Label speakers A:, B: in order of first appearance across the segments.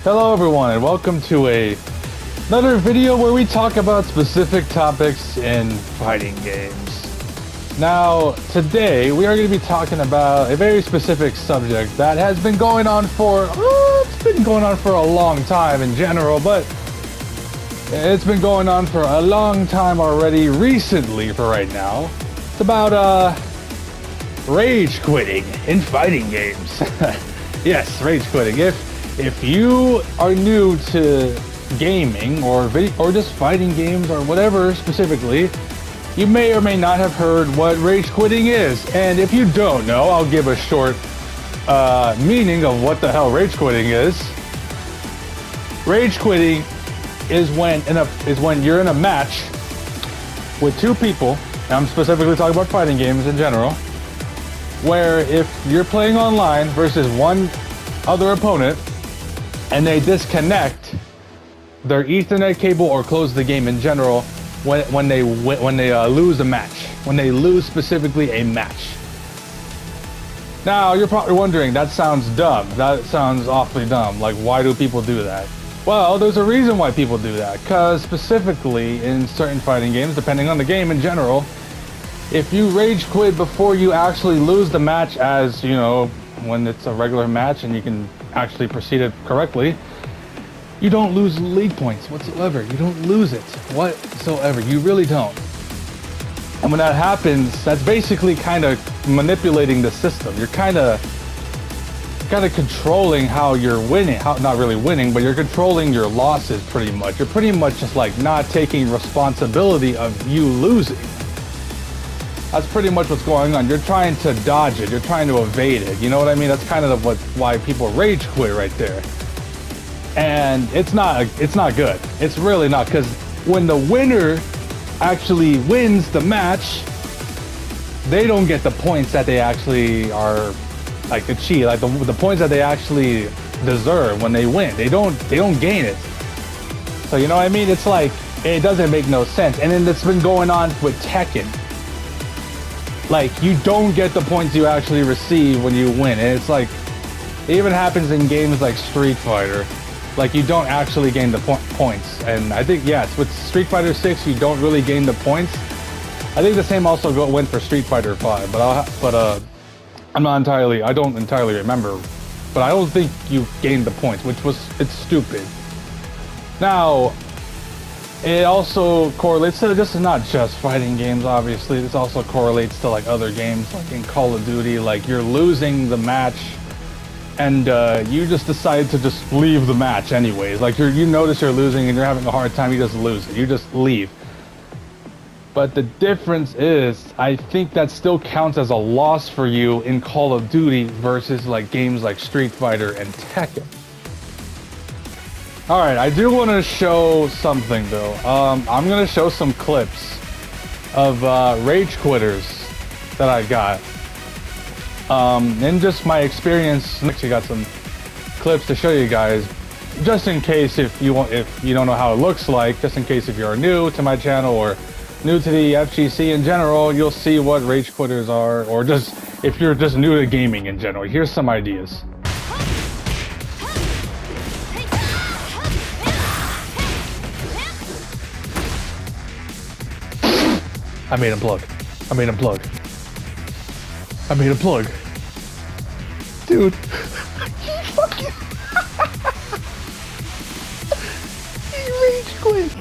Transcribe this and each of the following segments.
A: Hello everyone and welcome to another video where we talk about specific topics in fighting games. Now, today we are going to be talking about a very specific subject that has been going on for, it's been going on for a long time in general, but it's been going on for a long time already recently for right now. It's about, rage quitting in fighting games. Yes, rage quitting. If you are new to gaming or just fighting games or whatever specifically, you may or may not have heard what rage quitting is. And if you don't know, I'll give a short meaning of what the hell rage quitting is. Rage quitting is when you're in a match with two people, and I'm specifically talking about fighting games in general, where if you're playing online versus one other opponent and they disconnect their Ethernet cable or close the game in general when they lose a match, when they lose specifically a match. Now you're probably wondering, that sounds dumb. That sounds awfully dumb. Like, why do people do that? Well, there's a reason why people do that. Because specifically in certain fighting games, depending on the game in general, if you rage quit before you actually lose the match, as you know, when it's a regular match and you can actually proceed it correctly, you don't lose league points whatsoever. You don't lose it whatsoever. You really don't. And when that happens, that's basically kind of manipulating the system. You're kind of controlling how you're winning. Not really winning, but you're controlling your losses pretty much. You're pretty much just like not taking responsibility of you losing. That's pretty much what's going on. You're trying to dodge it. You're trying to evade it. You know what I mean? That's kind of why people rage quit right there. And it's not good. It's really not, because when the winner actually wins the match, they don't get the points that they actually are like achieve, like the points that they actually deserve when they win. They don't gain it. So you know what I mean? It's like, it doesn't make no sense. And then it's been going on with Tekken. Like, you don't get the points you actually receive when you win. And it's like, it even happens in games like Street Fighter. Like, you don't actually gain the points. And I think, yes, with Street Fighter 6, you don't really gain the points. I think the same also went for Street Fighter 5, but I don't entirely remember. But I don't think you gained the points, it's stupid. Now, it also correlates to, this is not just fighting games, obviously. This also correlates to like other games, like in Call of Duty. Like, you're losing the match and you just decide to just leave the match anyways. Like, you notice you're losing and you're having a hard time, you just lose it. You just leave. But the difference is, I think that still counts as a loss for you in Call of Duty versus like games like Street Fighter and Tekken. Alright, I do want to show something though. I'm going to show some clips of rage quitters that I got. And just my experience. I actually got some clips to show you guys, just in case if you don't know how it looks like, just in case if you're new to my channel or new to the FGC in general, you'll see what rage quitters are, or just if you're just new to gaming in general. Here's some ideas. I made him plug. Dude. He fucking... he rage quit.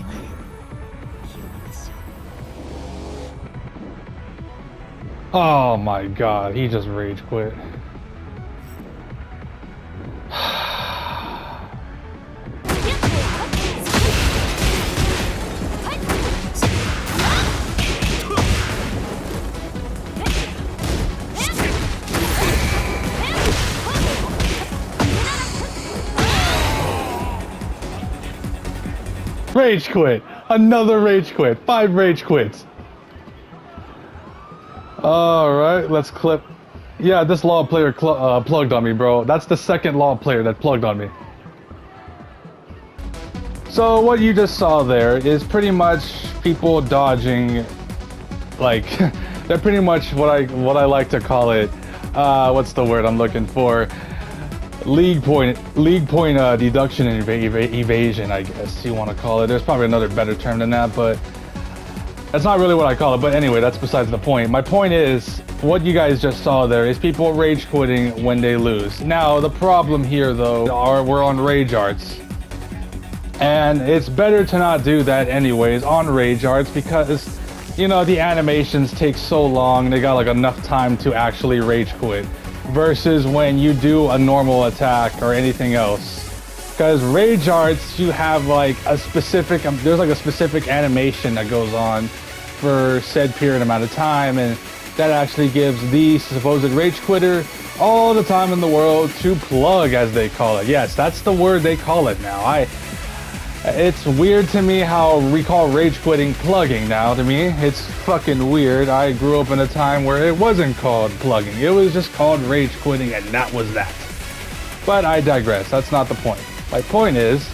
A: Oh my god, he just rage quit. Rage quit. Another rage quit. 5 rage quits. Alright, let's clip. Yeah, this LoL player plugged on me, bro. That's the second LoL player that plugged on me. So what you just saw there is pretty much people dodging, like, they're pretty much what I like to call it, what's the word I'm looking for? league point deduction and evasion, I guess you want to call it. There's probably another better term than that, but that's not really what I call it. But anyway, that's besides the point. My point is, what you guys just saw there is people rage quitting when they lose. Now, the problem here, though, we're on Rage Arts. And it's better to not do that anyways on Rage Arts because, you know, the animations take so long. They got like enough time to actually rage quit. Versus when you do a normal attack or anything else. Because Rage Arts, you have like a specific, there's like a specific animation that goes on for said period amount of time, and that actually gives the supposed rage quitter all the time in the world to plug, as they call it. Yes, that's the word they call it now. It's weird to me how we call rage quitting plugging now. To me, it's fucking weird. I grew up in a time where it wasn't called plugging. It was just called rage quitting, and that was that. But I digress. That's not the point. My point is,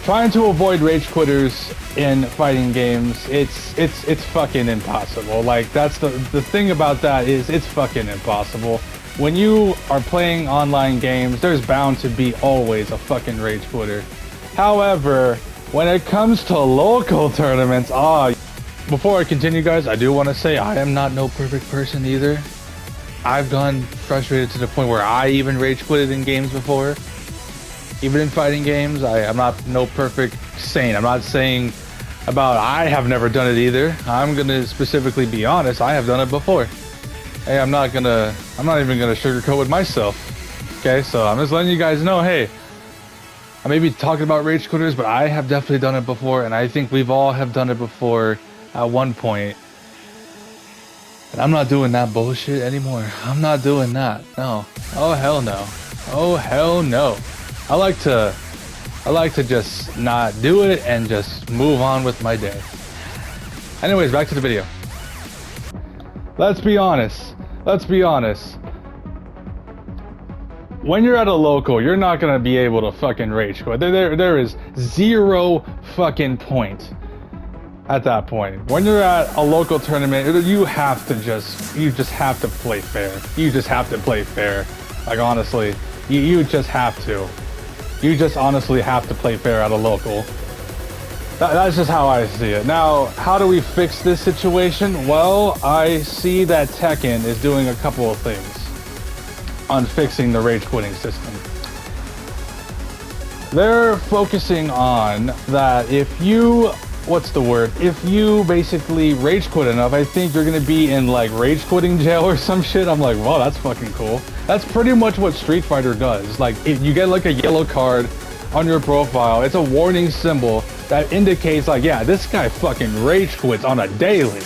A: trying to avoid rage quitters in fighting games, it's fucking impossible. Like, that's the thing about that is it's fucking impossible. When you are playing online games, there's bound to be always a fucking rage quitter. However, when it comes to local tournaments, before I continue, guys, I do want to say I am not no perfect person either. I've gone frustrated to the point where I even rage quitted in games before. Even in fighting games, I'm not no perfect saint. I'm not saying I have never done it either. I'm gonna specifically be honest, I have done it before. Hey, I'm not even gonna sugarcoat with myself. Okay, so I'm just letting you guys know, hey, I may be talking about rage quitters, but I have definitely done it before, and I think we've all have done it before at one point. And I'm not doing that bullshit anymore. I'm not doing that. No. Oh hell no. Oh hell no. I like to just not do it and just move on with my day. Anyways, back to the video. Let's be honest. When you're at a local, you're not gonna be able to fucking rage quit. There is zero fucking point at that point. When you're at a local tournament, you just have to play fair. You just have to play fair. Like, honestly, you just have to. You just honestly have to play fair at a local. That's just how I see it. Now, how do we fix this situation? Well, I see that Tekken is doing a couple of things on fixing the rage quitting system. They're focusing on that if you basically rage quit enough, I think you're gonna be in like rage quitting jail or some shit. I'm like, wow, that's fucking cool. That's pretty much what Street Fighter does. Like, if you get like a yellow card on your profile, it's a warning symbol that indicates like, yeah, this guy fucking rage quits on a daily.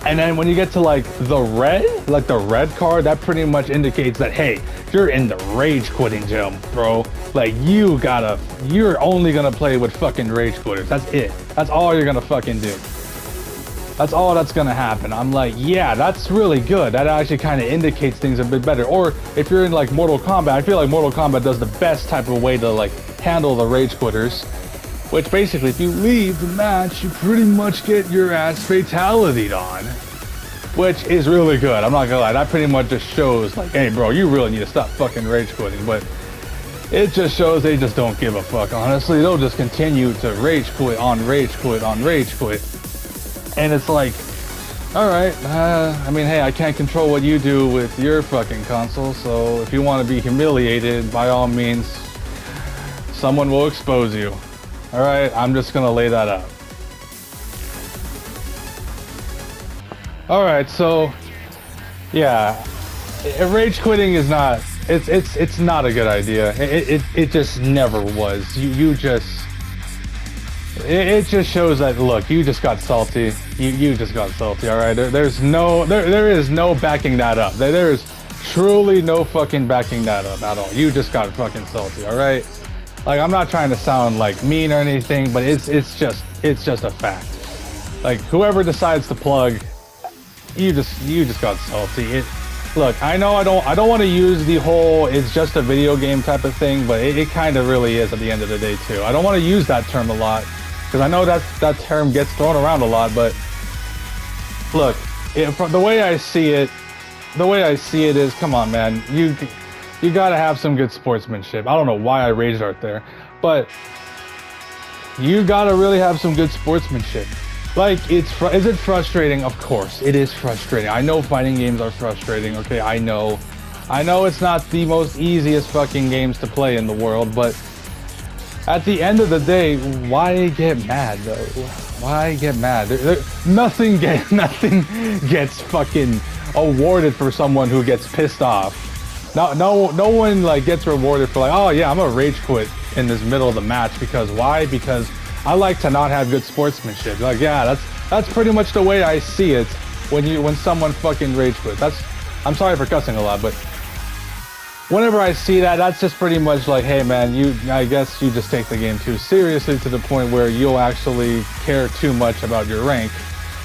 A: And then when you get to like the red card, that pretty much indicates that, hey, you're in the rage quitting jail, bro. Like, you're only gonna play with fucking rage quitters. That's it. That's all you're gonna fucking do. That's all that's gonna happen. I'm like, yeah, that's really good. That actually kind of indicates things a bit better. Or if you're in like Mortal Kombat, I feel like Mortal Kombat does the best type of way to like handle the rage quitters. Which basically, if you leave the match, you pretty much get your ass fatality'd on. Which is really good. I'm not gonna lie. That pretty much just shows like, hey bro, you really need to stop fucking rage quitting. But it just shows they just don't give a fuck, honestly. They'll just continue to rage quit on rage quit on rage quit. And it's like, alright, I mean, hey, I can't control what you do with your fucking console, so if you want to be humiliated, by all means, someone will expose you. Alright, I'm just gonna lay that out. Alright, so, yeah, rage quitting is not, it's not a good idea. It just never was. It just shows that, look, you just got salty. You just got salty, all right? There is no backing that up. There is truly no fucking backing that up at all. You just got fucking salty, all right? Like, I'm not trying to sound like mean or anything, but it's just a fact. Like, whoever decides to plug, you just got salty. Look, I know I don't want to use the whole it's just a video game type of thing, but it kind of really is at the end of the day too. I don't want to use that term a lot because I know that term gets thrown around a lot, but look, from the way I see it, the way I see it is, come on, man, you gotta have some good sportsmanship. I don't know why I raged art there, but you gotta really have some good sportsmanship. Like, is it frustrating? Of course, it is frustrating. I know fighting games are frustrating, okay, I know it's not the most easiest fucking games to play in the world, but at the end of the day, why get mad though? Why get mad? Nothing gets fucking awarded for someone who gets pissed off. No one like gets rewarded for like, oh yeah, I'm gonna rage quit in this middle of the match because why? Because I like to not have good sportsmanship. Like, yeah, that's pretty much the way I see it when someone fucking rage quits. I'm sorry for cussing a lot, but whenever I see that, that's just pretty much like, hey man, I guess you just take the game too seriously to the point where you'll actually care too much about your rank.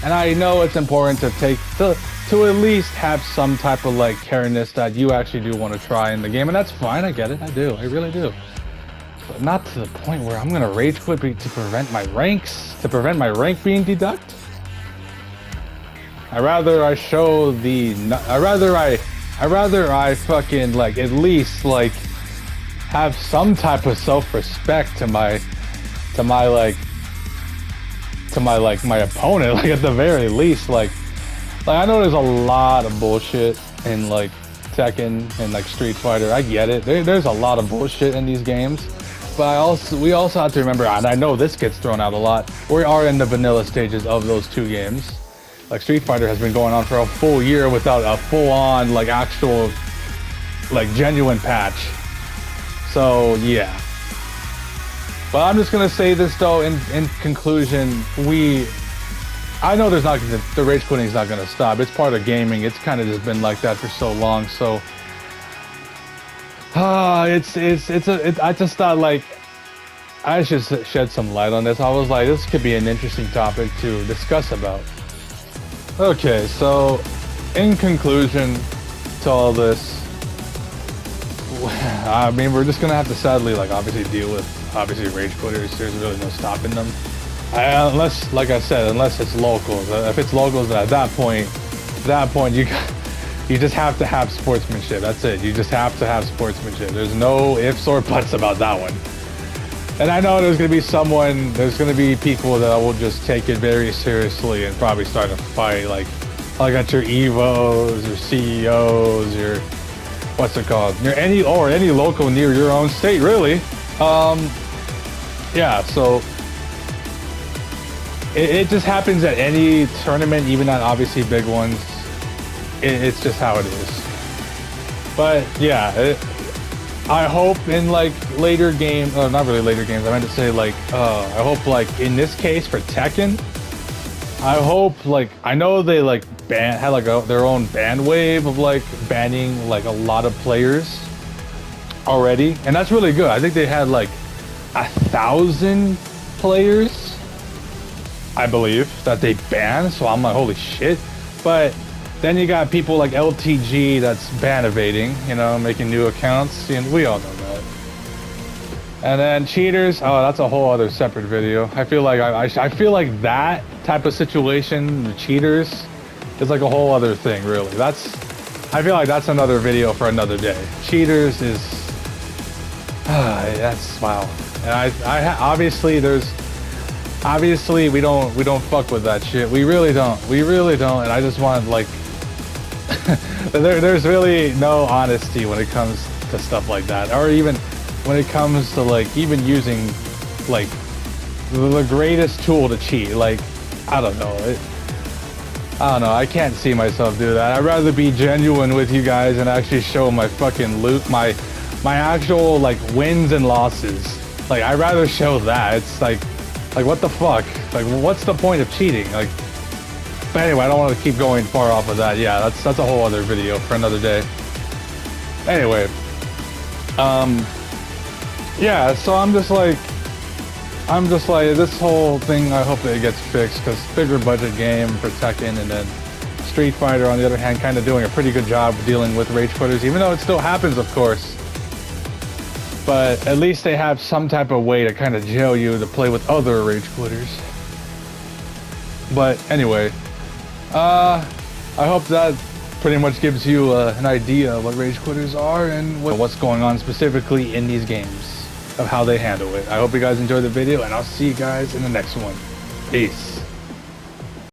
A: And I know it's important to at least have some type of like careness that you actually do want to try in the game, and that's fine. I get it. I do. I really do. But not to the point where I'm gonna rage quit to prevent my rank being deducted. I rather I fucking like at least like have some type of self-respect to my opponent, like at the very least, like I know there's a lot of bullshit in like Tekken and like Street Fighter. I get it. There's a lot of bullshit in these games, but we also have to remember, and I know this gets thrown out a lot, we are in the vanilla stages of those two games. Like Street Fighter has been going on for a full year without a full-on like actual like genuine patch. So yeah. But I'm just gonna say this though, in conclusion, I know the rage quitting is not gonna stop. It's part of gaming. It's kind of just been like that for so long. So I just thought like I should shed some light on this. I was like, this could be an interesting topic to discuss about. Okay, so in conclusion to all this, I mean, we're just gonna have to sadly like obviously deal with rage quitters. There's really no stopping them. Unless, like I said, unless it's locals. If it's locals, at that point you just have to have sportsmanship. That's it. You just have to have sportsmanship. There's no ifs or buts about that one. And I know there's gonna be people that will just take it very seriously and probably start a fight, like at your EVOs, your CEOs, your what's it called? Any local near your own state, really. Yeah, so it just happens at any tournament, even at obviously big ones. It's just how it is. But yeah, I hope in like later games, not really later games, I meant to say like, I hope like in this case for Tekken, I hope like, I know they like had like their own ban wave of like banning like a lot of players already, and that's really good. I think they had like 1,000 players, I believe, that they banned, so I'm like, holy shit. But then you got people like LTG that's ban evading, you know, making new accounts, and we all know that. And then cheaters, oh, that's a whole other separate video. I feel like I feel like that type of situation, the cheaters, is like a whole other thing, really. I feel like that's another video for another day. Cheaters is, that's wow. And obviously we don't fuck with that shit. We really don't. And I just want like, there's really no honesty when it comes to stuff like that, or even when it comes to like even using like the greatest tool to cheat. Like, I don't know. I can't see myself do that. I'd rather be genuine with you guys and actually show my fucking loot, my actual like wins and losses. Like, I'd rather show that. It's like what the fuck? Like, what's the point of cheating? Like, but anyway, I don't want to keep going far off of that. Yeah, that's a whole other video for another day. Anyway, yeah, so I'm just like this whole thing, I hope that it gets fixed, because bigger budget game for Tekken, and then Street Fighter on the other hand kind of doing a pretty good job dealing with rage quitters, even though it still happens, of course. But at least they have some type of way to kind of jail you to play with other rage quitters. But anyway, I hope that pretty much gives you an idea of what rage quitters are and what's going on specifically in these games, of how they handle it. I hope you guys enjoyed the video, and I'll see you guys in the next one. Peace.